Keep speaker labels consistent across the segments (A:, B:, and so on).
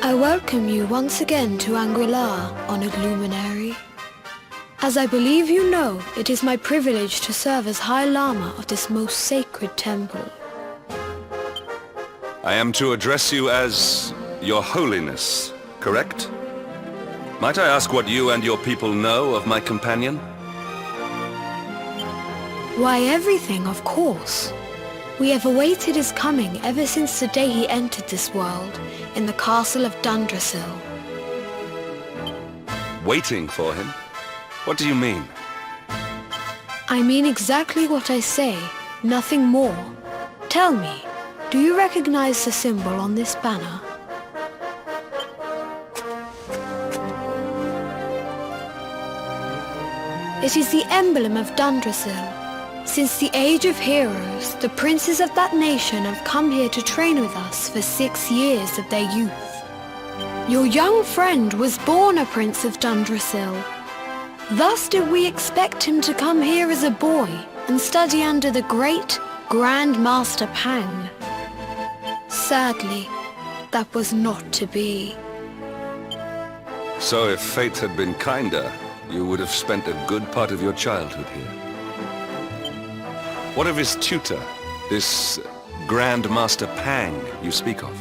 A: I welcome you once again to Anguilla, honored luminary. As I believe you know, it is my privilege to serve as High Lama of this most sacred temple.
B: I am to address you as Your Holiness, correct? Might I ask what you and your people know of my companion?
A: Why, everything, of course. We have awaited his coming ever since the day he entered this world, in the castle of Dundrasil.
B: Waiting for him? What do you mean?
A: I mean exactly what I say, nothing more. Tell me, do you recognize the symbol on this banner? It is the emblem of Dundrasil. Since the age of heroes, the princes of that nation have come here to train with us for 6 years of their youth. Your young friend was born a prince of Dundrasil. Thus did we expect him to come here as a boy and study under the great Grand Master Pang. Sadly, that was not to be.
B: So if fate had been kinder, you would have spent a good part of your childhood here. What of his tutor, this Grand Master Pang you speak of?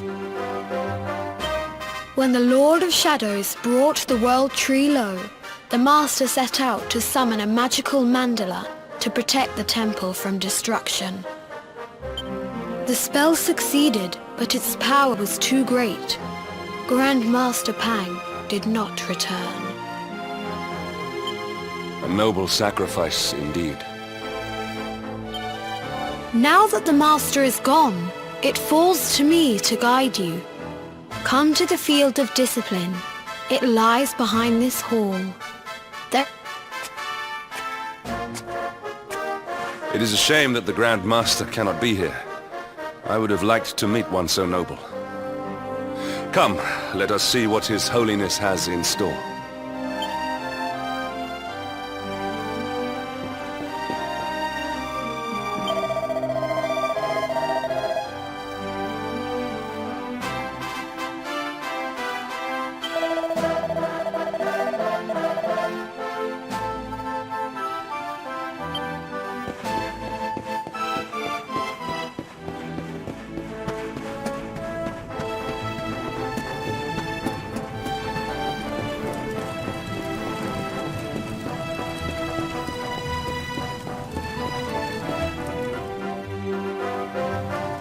A: When the Lord of Shadows brought the world tree low, the Master set out to summon a magical mandala to protect the temple from destruction. The spell succeeded, but its power was too great. Grand Master Pang did not return.
B: A noble sacrifice indeed.
A: Now that the Master is gone, it falls to me to guide you. Come to the field of discipline. It lies behind this hall. There...
B: It is a shame that the Grand Master cannot be here. I would have liked to meet one so noble. Come, let us see what His Holiness has in store.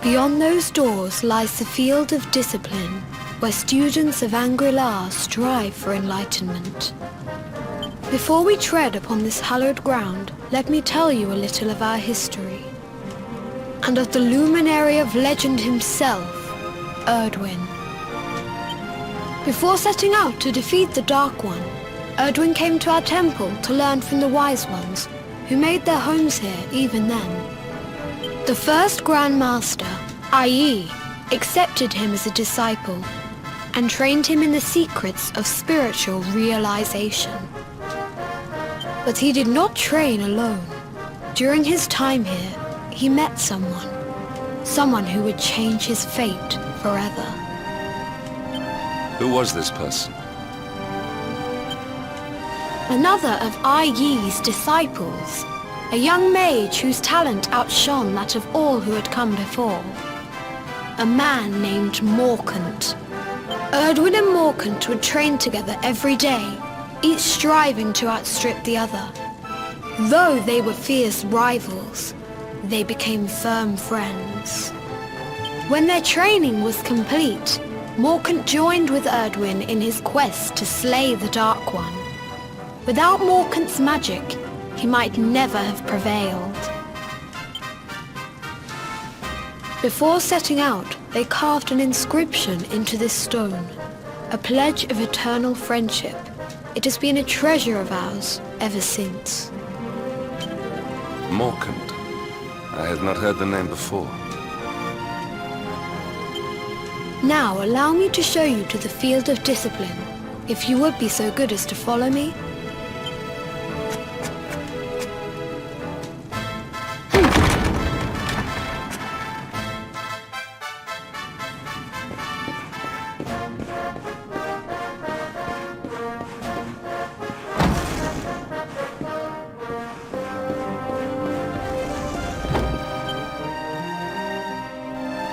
A: Beyond those doors lies the field of discipline, where students of Anguilla strive for enlightenment. Before we tread upon this hallowed ground, let me tell you a little of our history, and of the luminary of legend himself, Erdwin. Before setting out to defeat the Dark One, Erdwin came to our temple to learn from the Wise Ones, who made their homes here even then. The first Grand Master, i.e., accepted him as a disciple and trained him in the secrets of spiritual realization. But he did not train alone. During his time here, he met someone who would change his fate forever.
B: Who was this person?
A: Another of Yi disciples. A young mage whose talent outshone that of all who had come before. A man named Morkant. Erdwin and Morkant would train together every day, each striving to outstrip the other. Though they were fierce rivals, they became firm friends. When their training was complete, Morkant joined with Erdwin in his quest to slay the Dark One. Without Morkant's magic, he might never have prevailed. Before setting out, they carved an inscription into this stone, a pledge of eternal friendship. It has been a treasure of ours ever since.
B: Morkant. I have not heard the name before.
A: Now allow me to show you to the field of discipline, if you would be so good as to follow me.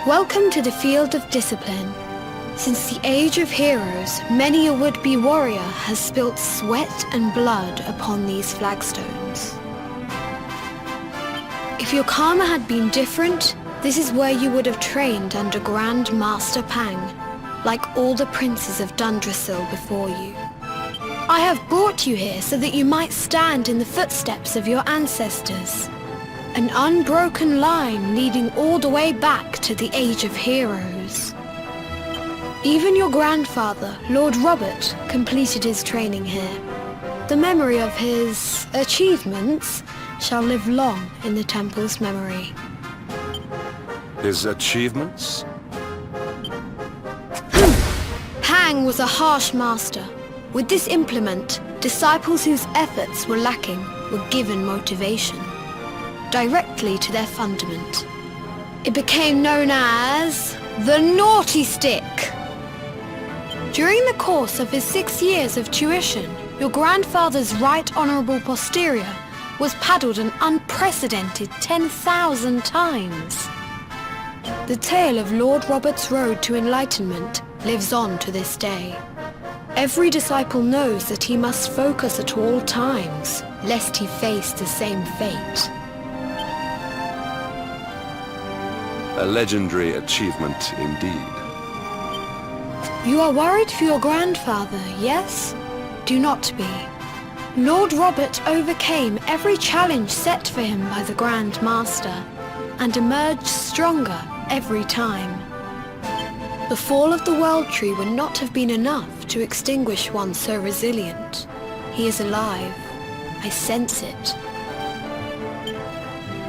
A: Welcome to the field of discipline. Since the age of heroes, many a would-be warrior has spilt sweat and blood upon these flagstones. If your karma had been different, this is where you would have trained under Grand Master Pang, like all the princes of Dundrasil before you. I have brought you here so that you might stand in the footsteps of your ancestors. An unbroken line leading all the way back to the Age of Heroes. Even your grandfather, Lord Robert, completed his training here. The memory of his achievements shall live long in the temple's memory.
B: His achievements?
A: Pang was a harsh master. With this implement, disciples whose efforts were lacking were given motivation, directly to their fundament. It became known as the Naughty Stick. During the course of his 6 years of tuition, your grandfather's right honourable posterior was paddled an unprecedented 10,000 times. The tale of Lord Robert's road to enlightenment lives on to this day. Every disciple knows that he must focus at all times, lest he face the same fate.
B: A legendary achievement indeed.
A: You are worried for your grandfather, yes? Do not be. Lord Robert overcame every challenge set for him by the Grand Master, and emerged stronger every time. The fall of the World Tree would not have been enough to extinguish one so resilient. He is alive. I sense it.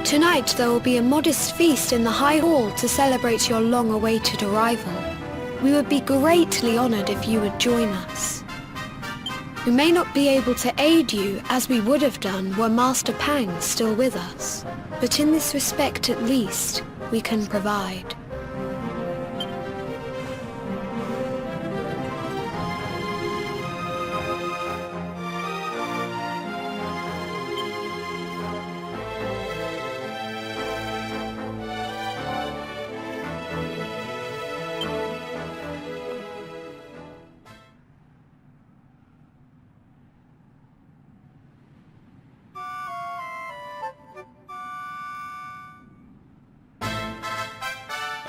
A: Tonight there will be a modest feast in the High Hall to celebrate your long-awaited arrival. We would be greatly honored if you would join us. We may not be able to aid you as we would have done were Master Pang still with us, but in this respect at least, we can provide.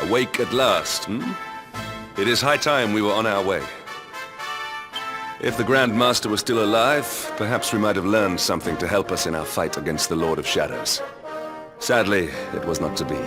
B: Awake at last, It is high time we were on our way. If the Grand Master was still alive, perhaps we might have learned something to help us in our fight against the Lord of Shadows. Sadly, it was not to be.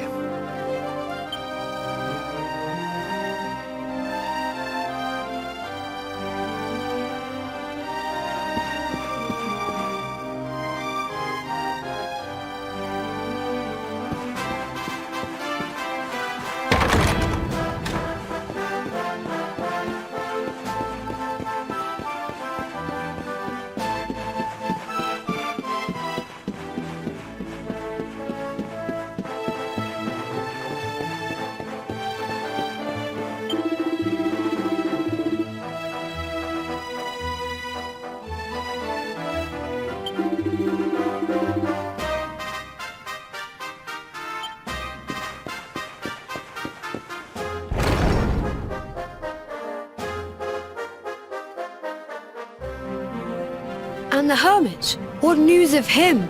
A: And the hermit? What news of him?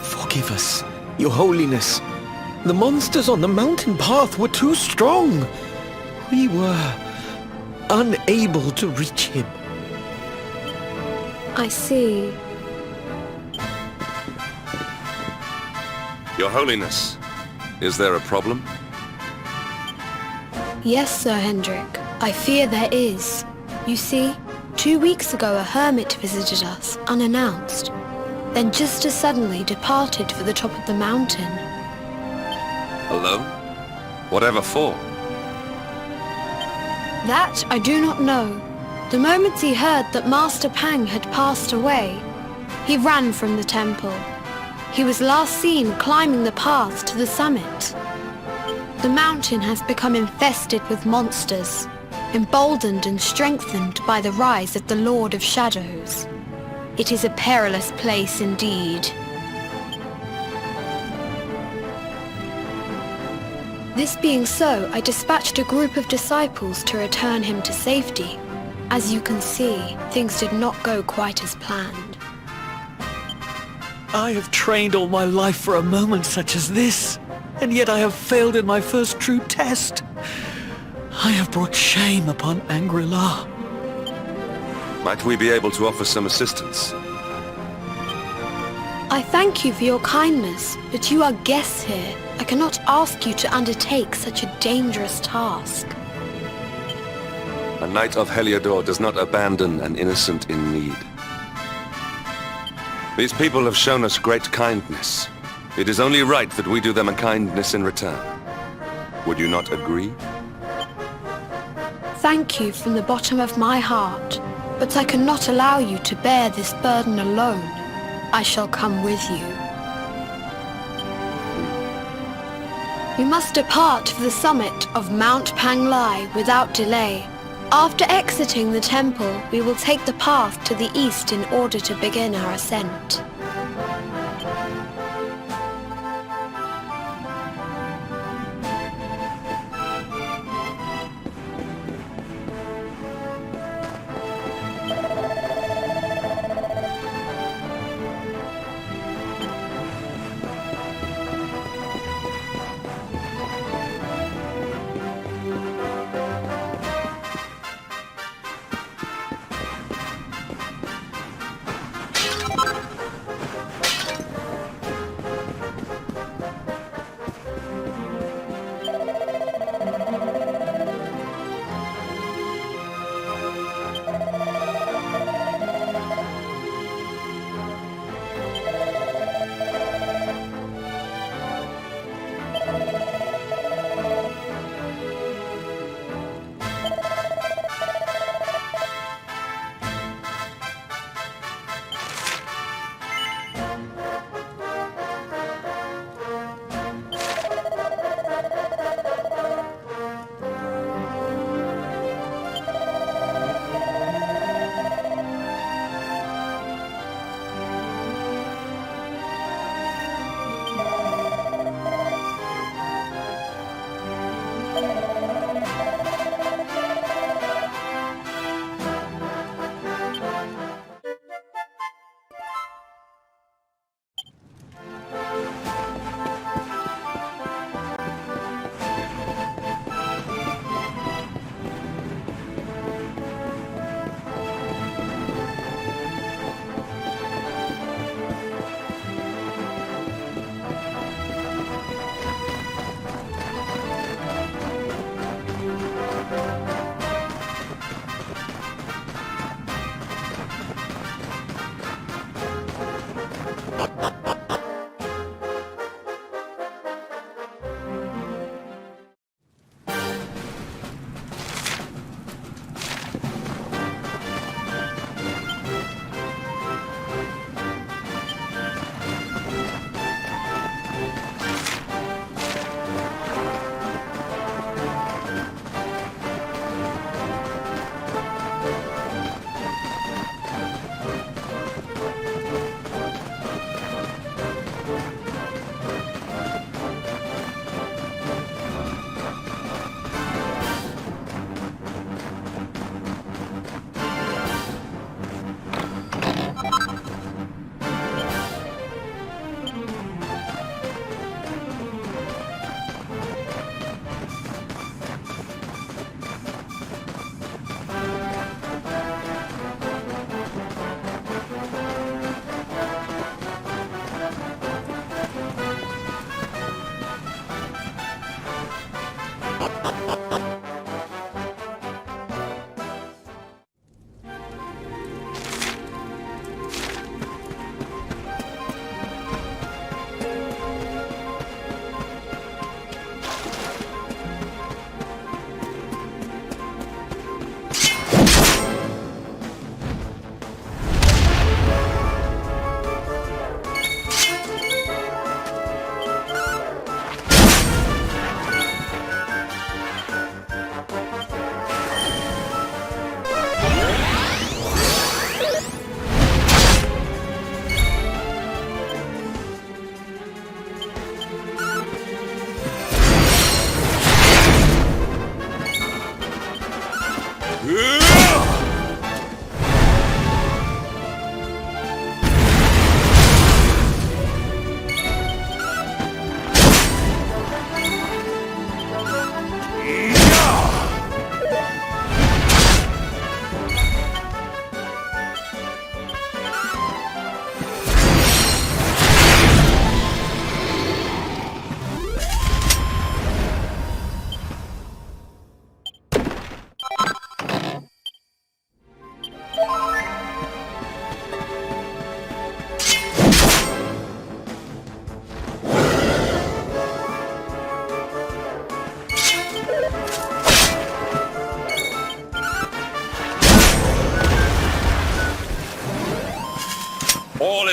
C: Forgive us, Your Holiness. The monsters on the mountain path were too strong. We were unable to reach him.
A: I see.
B: Your Holiness, is there a problem?
A: Yes, Sir Hendrik. I fear there is. You see, 2 weeks ago a hermit visited us, unannounced, then just as suddenly departed for the top of the mountain.
B: Alone? Whatever for?
A: That I do not know. The moment he heard that Master Pang had passed away, he ran from the temple. He was last seen climbing the path to the summit. The mountain has become infested with monsters, emboldened and strengthened by the rise of the Lord of Shadows. It is a perilous place indeed. This being so, I dispatched a group of disciples to return him to safety. As you can see, things did not go quite as planned.
C: I have trained all my life for a moment such as this, and yet I have failed in my first true test. I have brought shame upon Angri-La.
B: Might we be able to offer some assistance?
A: I thank you for your kindness, but you are guests here. I cannot ask you to undertake such a dangerous task.
B: A knight of Heliodor does not abandon an innocent in need. These people have shown us great kindness. It is only right that we do them a kindness in return. Would you not agree?
A: Thank you from the bottom of my heart, but I cannot allow you to bear this burden alone. I shall come with you. We must depart for the summit of Mount Panglai without delay. After exiting the temple, we will take the path to the east in order to begin our ascent.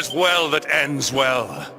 B: is well that ends well.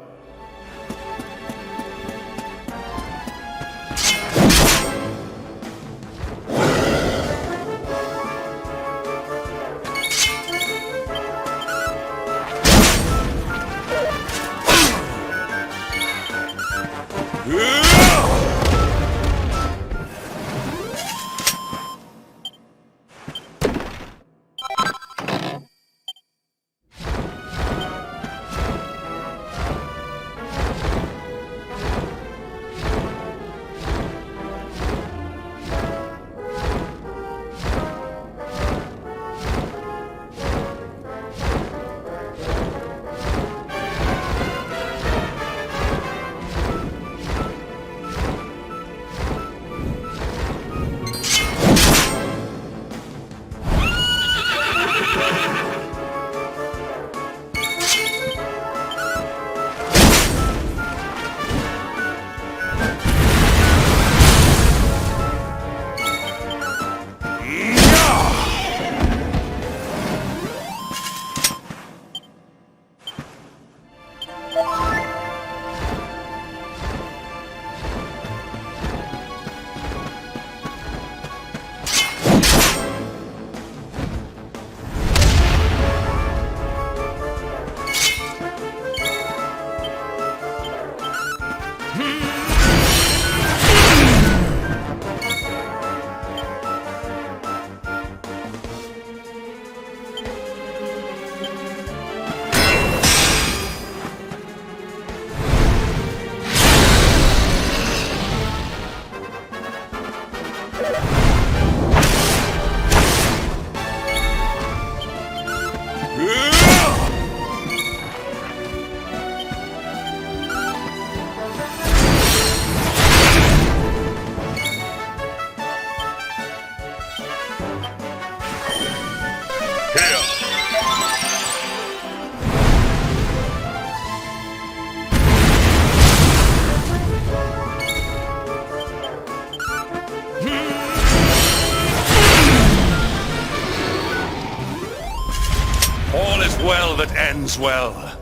B: All is well that ends well.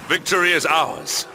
B: Victory is ours.